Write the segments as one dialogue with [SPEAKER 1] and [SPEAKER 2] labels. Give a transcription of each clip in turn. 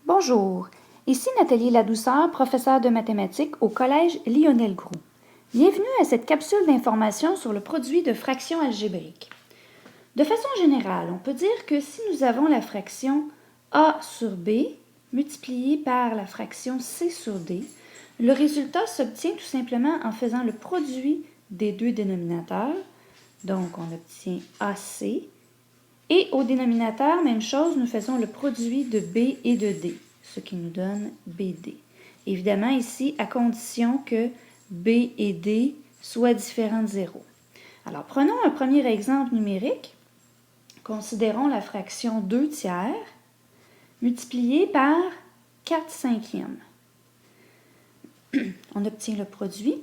[SPEAKER 1] Bonjour, ici Nathalie Ladouceur, professeure de mathématiques au Collège Lionel Groulx. Bienvenue à cette capsule d'information sur le produit de fractions algébriques. De façon générale, on peut dire que si nous avons la fraction a sur b multipliée par la fraction c sur d, le résultat s'obtient tout simplement en faisant le produit des deux dénominateurs. Donc, on obtient AC. Et au dénominateur, même chose, nous faisons le produit de B et de D, ce qui nous donne BD. Évidemment, ici, à condition que B et D soient différents de 0. Alors, prenons un premier exemple numérique. Considérons la fraction 2 tiers multipliée par 4 cinquièmes. On obtient le produit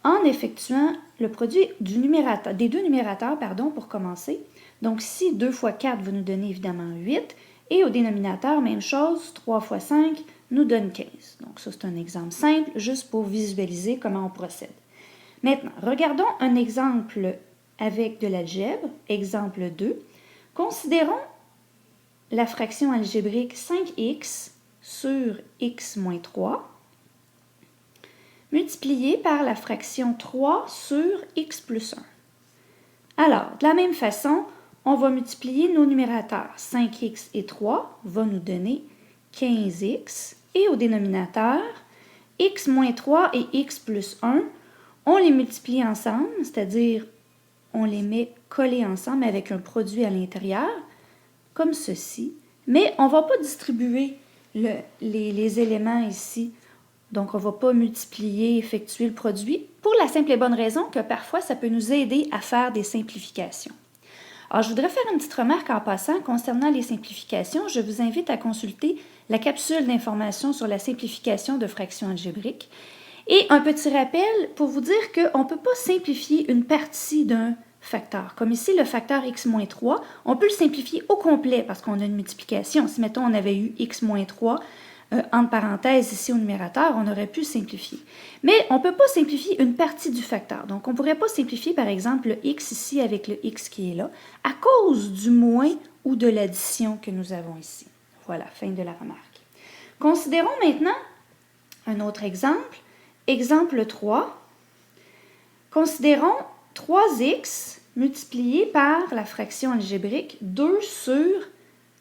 [SPEAKER 1] en effectuant le produit des deux numérateurs pour commencer. Donc, ici, 2 fois 4 va nous donner évidemment 8. Et au dénominateur, même chose, 3 fois 5 nous donne 15. Donc, ça, c'est un exemple simple, juste pour visualiser comment on procède. Maintenant, regardons un exemple avec de l'algèbre, exemple 2. Considérons la fraction algébrique 5x sur x moins 3 multipliée par la fraction 3 sur x plus 1. Alors, de la même façon, on va multiplier nos numérateurs. 5x et 3 va nous donner 15x. Et au dénominateur, x moins 3 et x plus 1, on les multiplie ensemble, c'est-à-dire on les met collés ensemble avec un produit à l'intérieur, comme ceci. Mais on ne va pas distribuer les éléments ici. Donc, on ne va pas multiplier, effectuer le produit, pour la simple et bonne raison que parfois, ça peut nous aider à faire des simplifications. Alors, je voudrais faire une petite remarque en passant concernant les simplifications. Je vous invite à consulter la capsule d'information sur la simplification de fractions algébriques. Et un petit rappel pour vous dire qu'on ne peut pas simplifier une partie d'un facteur. Comme ici, le facteur x moins 3, on peut le simplifier au complet parce qu'on a une multiplication. Si, mettons, on avait eu x moins 3, entre parenthèses ici au numérateur, on aurait pu simplifier. Mais on ne peut pas simplifier une partie du facteur. Donc, on ne pourrait pas simplifier, par exemple, le x ici avec le x qui est là, à cause du moins ou de l'addition que nous avons ici. Voilà, fin de la remarque. Considérons maintenant un autre exemple. Exemple 3. Considérons 3x multiplié par la fraction algébrique 2 sur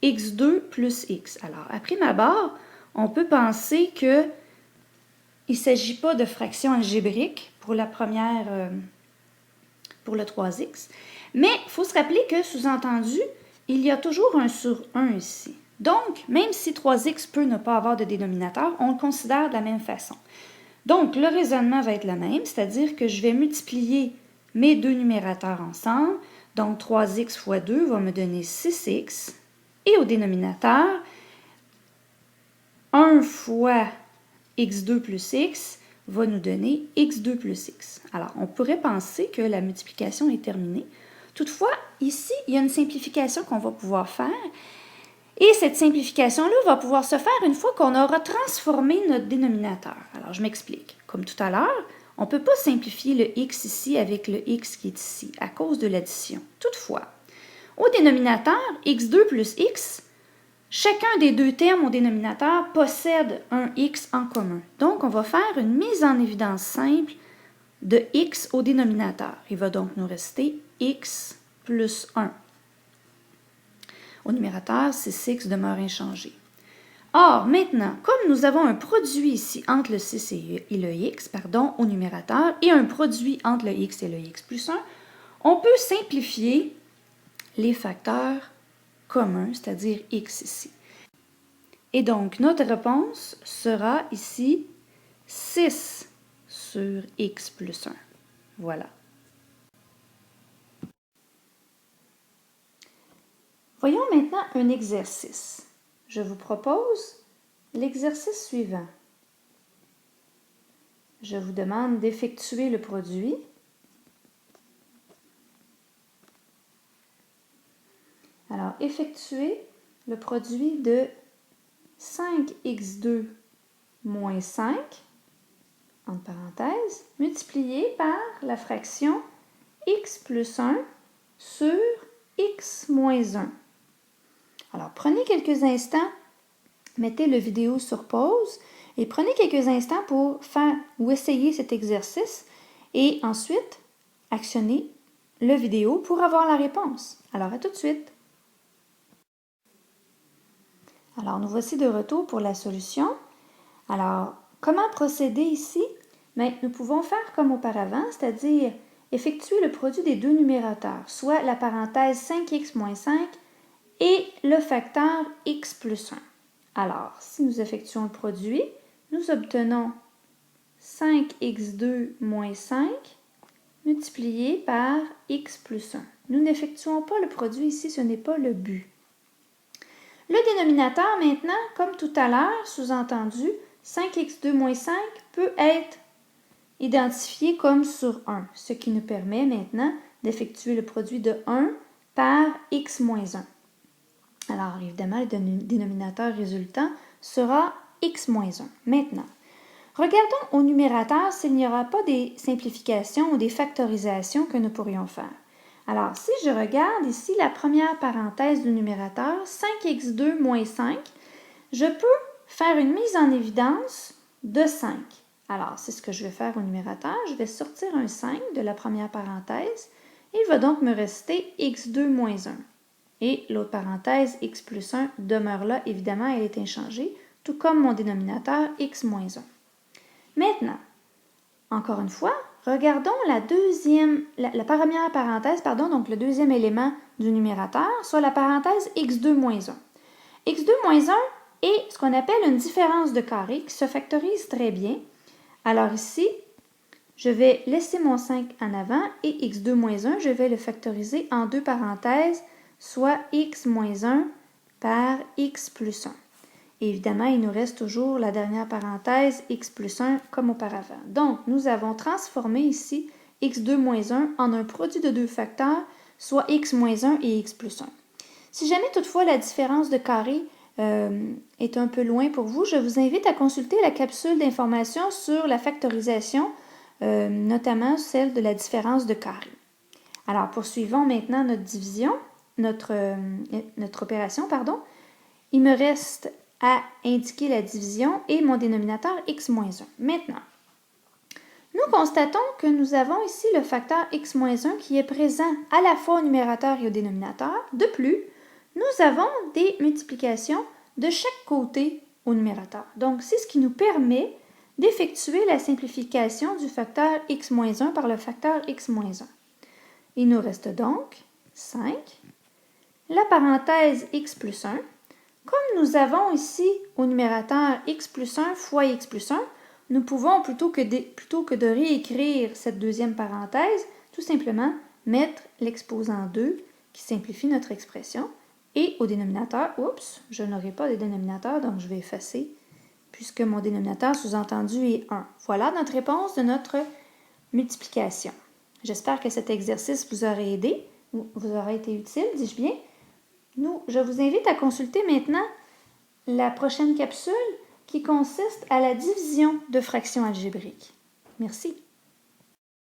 [SPEAKER 1] x2 plus x. Alors, à prime abord, on peut penser qu'il ne s'agit pas de fraction algébrique pour la première, pour le 3x, mais il faut se rappeler que, sous-entendu, il y a toujours un sur 1 ici. Donc, même si 3x peut ne pas avoir de dénominateur, on le considère de la même façon. Donc, le raisonnement va être le même, c'est-à-dire que je vais multiplier mes deux numérateurs ensemble. Donc, 3x fois 2 va me donner 6x. Et au dénominateur, 1 fois x2 plus x va nous donner x2 plus x. Alors, on pourrait penser que la multiplication est terminée. Toutefois, ici, il y a une simplification qu'on va pouvoir faire. Et cette simplification-là va pouvoir se faire une fois qu'on aura transformé notre dénominateur. Alors, je m'explique. Comme tout à l'heure, on ne peut pas simplifier le x ici avec le x qui est ici, à cause de l'addition. Toutefois, au dénominateur, x2 plus x, chacun des deux termes au dénominateur possède un x en commun. Donc, on va faire une mise en évidence simple de x au dénominateur. Il va donc nous rester x plus 1. Au numérateur, 6x demeure inchangé. Or, maintenant, comme nous avons un produit ici entre le 6 et le x, au numérateur, et un produit entre le x et le x plus 1, on peut simplifier les facteurs communs, c'est-à-dire x ici. Et donc, notre réponse sera ici 6 sur x plus 1. Voilà. Voyons maintenant un exercice. Je vous propose l'exercice suivant. Je vous demande d'effectuer le produit. Alors, effectuer le produit de 5x2 moins 5, entre parenthèses, multiplié par la fraction x plus 1 sur x moins 1. Alors, prenez quelques instants mettez le vidéo sur pause et prenez quelques instants pour faire ou essayer cet exercice et ensuite actionnez le vidéo pour avoir la réponse. Alors, à tout de suite. Alors, nous voici de retour pour la solution. Alors, comment procéder ici? Bien, nous pouvons faire comme auparavant, c'est-à-dire effectuer le produit des deux numérateurs, soit la parenthèse 5x moins 5 et le facteur x plus 1. Alors, si nous effectuons le produit, nous obtenons 5x2 moins 5 multiplié par x plus 1. Nous n'effectuons pas le produit ici, ce n'est pas le but. Le dénominateur maintenant, comme tout à l'heure, sous-entendu, 5x2 moins 5 peut être identifié comme sur 1, ce qui nous permet maintenant d'effectuer le produit de 1 par x moins 1. Alors, évidemment, le dénominateur résultant sera x moins 1. Maintenant, regardons au numérateur s'il n'y aura pas des simplifications ou des factorisations que nous pourrions faire. Alors, si je regarde ici la première parenthèse du numérateur, 5x2 moins 5, je peux faire une mise en évidence de 5. Alors, c'est ce que je vais faire au numérateur. Je vais sortir un 5 de la première parenthèse. Il va donc me rester x2 moins 1. Et l'autre parenthèse, x plus 1, demeure là. Évidemment, elle est inchangée, tout comme mon dénominateur, x moins 1. Maintenant, encore une fois, regardons la première parenthèse, donc le deuxième élément du numérateur, soit la parenthèse x2 moins 1. x2 moins 1 est ce qu'on appelle une différence de carré qui se factorise très bien. Alors ici, je vais laisser mon 5 en avant et x2 moins 1, je vais le factoriser en deux parenthèses, soit x moins 1 par x plus 1. Et évidemment, il nous reste toujours la dernière parenthèse, x plus 1, comme auparavant. Donc, nous avons transformé ici x2 moins 1 en un produit de deux facteurs, soit x moins 1 et x plus 1. Si jamais toutefois la différence de carré est un peu loin pour vous, je vous invite à consulter la capsule d'information sur la factorisation, notamment celle de la différence de carré. Alors, poursuivons maintenant notre division, notre opération, pardon. Il me reste à indiquer la division et mon dénominateur x moins 1. Maintenant, nous constatons que nous avons ici le facteur x moins 1 qui est présent à la fois au numérateur et au dénominateur. De plus, nous avons des multiplications de chaque côté au numérateur. Donc, c'est ce qui nous permet d'effectuer la simplification du facteur x moins 1 par le facteur x moins 1. Il nous reste donc 5, la parenthèse x plus 1. Comme nous avons ici au numérateur x plus 1 fois x plus 1, nous pouvons, plutôt que de réécrire cette deuxième parenthèse, tout simplement mettre l'exposant 2 qui simplifie notre expression. Et au dénominateur, je n'aurai pas de dénominateur, donc je vais effacer puisque mon dénominateur sous-entendu est 1. Voilà notre réponse de notre multiplication. J'espère que cet exercice vous aura aidé, ou vous aura été utile, dis-je bien. Je vous invite à consulter maintenant la prochaine capsule qui consiste à la division de fractions algébriques. Merci.